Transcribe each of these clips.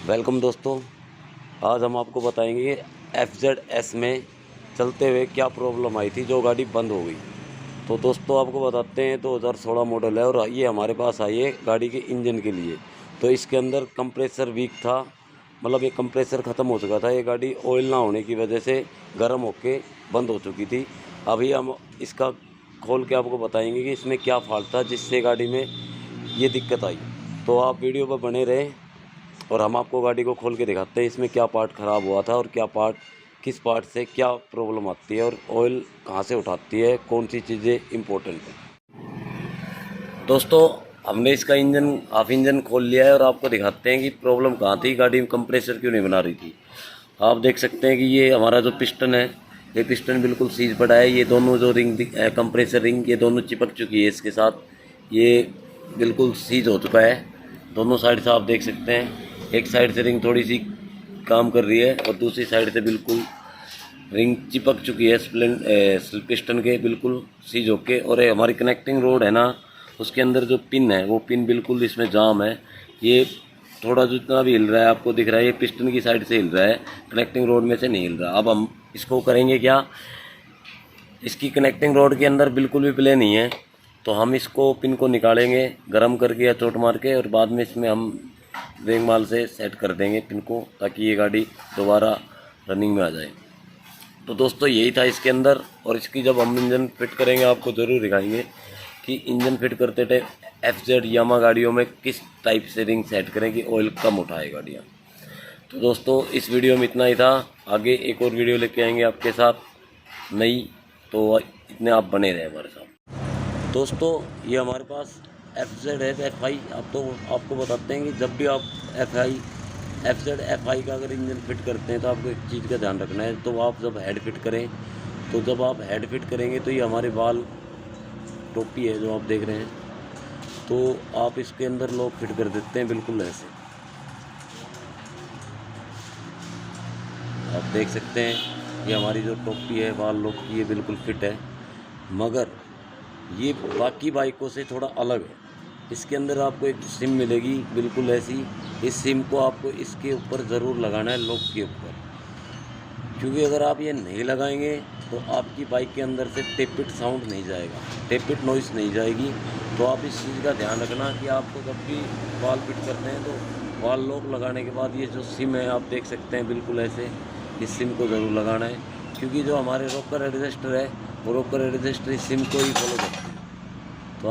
Welcome दोस्तों। आज हम आपको बताएंगे FZS में चलते हुए क्या प्रॉब्लम आई थी जो गाड़ी बंद हो गई। तो दोस्तों आपको बताते हैं 2016 मॉडल है और ये हमारे पास आई है गाड़ी के इंजन के लिए। तो इसके अंदर कंप्रेसर वीक था, मतलब ये कंप्रेसर ख़त्म हो चुका था। ये गाड़ी ऑयल ना होने की वजह से गर्म होके बंद हो चुकी थी। अभी हम इसका खोल के आपको बताएंगे कि इसमें क्या फॉल्ट था जिससे गाड़ी में ये दिक्कत आई। तो आप वीडियो पर बने रहें और हम आपको गाड़ी को खोल के दिखाते हैं इसमें क्या पार्ट ख़राब हुआ था और क्या पार्ट, किस पार्ट से क्या प्रॉब्लम आती है और ऑयल कहाँ से उठाती है, कौन सी चीज़ें इम्पोर्टेंट है। दोस्तों हमने इसका हाफ इंजन खोल लिया है और आपको दिखाते हैं कि प्रॉब्लम कहाँ थी, गाड़ी में कंप्रेसर क्यों नहीं बना रही थी। आप देख सकते हैं कि ये हमारा जो पिस्टन है, ये पिस्टन बिल्कुल सीज पड़ा है। ये दोनों जो रिंग कंप्रेसर रिंग ये दोनों चिपक चुकी है इसके साथ, ये बिल्कुल सीज हो चुका है। दोनों साइड से आप देख सकते हैं, एक साइड से रिंग थोड़ी सी काम कर रही है और दूसरी साइड से बिल्कुल रिंग चिपक चुकी है पिस्टन के बिल्कुल सीज होके। और हमारी कनेक्टिंग रोड है ना, उसके अंदर जो पिन है वो पिन बिल्कुल इसमें जाम है। ये थोड़ा जितना भी हिल रहा है आपको दिख रहा है, ये पिस्टन की साइड से हिल रहा है, कनेक्टिंग रोड में से नहीं हिल रहा। अब हम इसको करेंगे क्या, इसकी कनेक्टिंग रोड के अंदर बिल्कुल भी प्ले नहीं है, तो हम इसको पिन को निकालेंगे गर्म करके या चोट मार के, और बाद में इसमें हम रेंग माल से सेट कर देंगे पिन को, ताकि ये गाड़ी दोबारा रनिंग में आ जाए। तो दोस्तों यही था इसके अंदर। और इसकी जब हम इंजन फिट करेंगे आपको ज़रूर दिखाएंगे कि इंजन फिट करते टाइम FZ यामा गाड़ियों में किस टाइप से रिंग सेट करें कि ऑयल कम उठाए गाड़ियाँ। तो दोस्तों इस वीडियो में इतना ही था, आगे एक और वीडियो लेके आएंगे आपके साथ नई, तो इतने आप बने रहे हमारे साथ। दोस्तों ये हमारे पास FZ है FI। आपको बताते हैं कि जब भी आप FZ FI का अगर इंजन फिट करते हैं तो आपको एक चीज़ का ध्यान रखना है। तो आप जब हेड फिट करें, तो जब आप हेड फिट करेंगे तो ये हमारे बाल टोपी है जो आप देख रहे हैं, तो आप इसके अंदर लॉक फिट कर देते हैं बिल्कुल ऐसे। आप देख सकते हैं ये हमारी जो टोपी है बाल लॉक की, ये बिल्कुल फिट है। मगर ये बाकी बाइकों से थोड़ा अलग है। इसके अंदर आपको एक सिम मिलेगी बिल्कुल ऐसी। इस सिम को आपको इसके ऊपर ज़रूर लगाना है, लॉक के ऊपर, क्योंकि अगर आप ये नहीं लगाएंगे तो आपकी बाइक के अंदर से टेपिट साउंड नहीं जाएगा, टेपिट नॉइस नहीं जाएगी। तो आप इस चीज़ का ध्यान रखना कि आपको जब भी बाल फिट करते हैं तो बाल लॉक लगाने के बाद ये जो सिम है आप देख सकते हैं बिल्कुल ऐसे, इस सिम को ज़रूर लगाना है, क्योंकि जो हमारे रोकर एडजस्टर है वो रोकर एडजस्टर इस सिम को ही फॉलो करते हैं। तो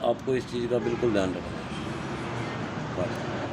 आपको इस चीज़ का बिल्कुल ध्यान रखना है।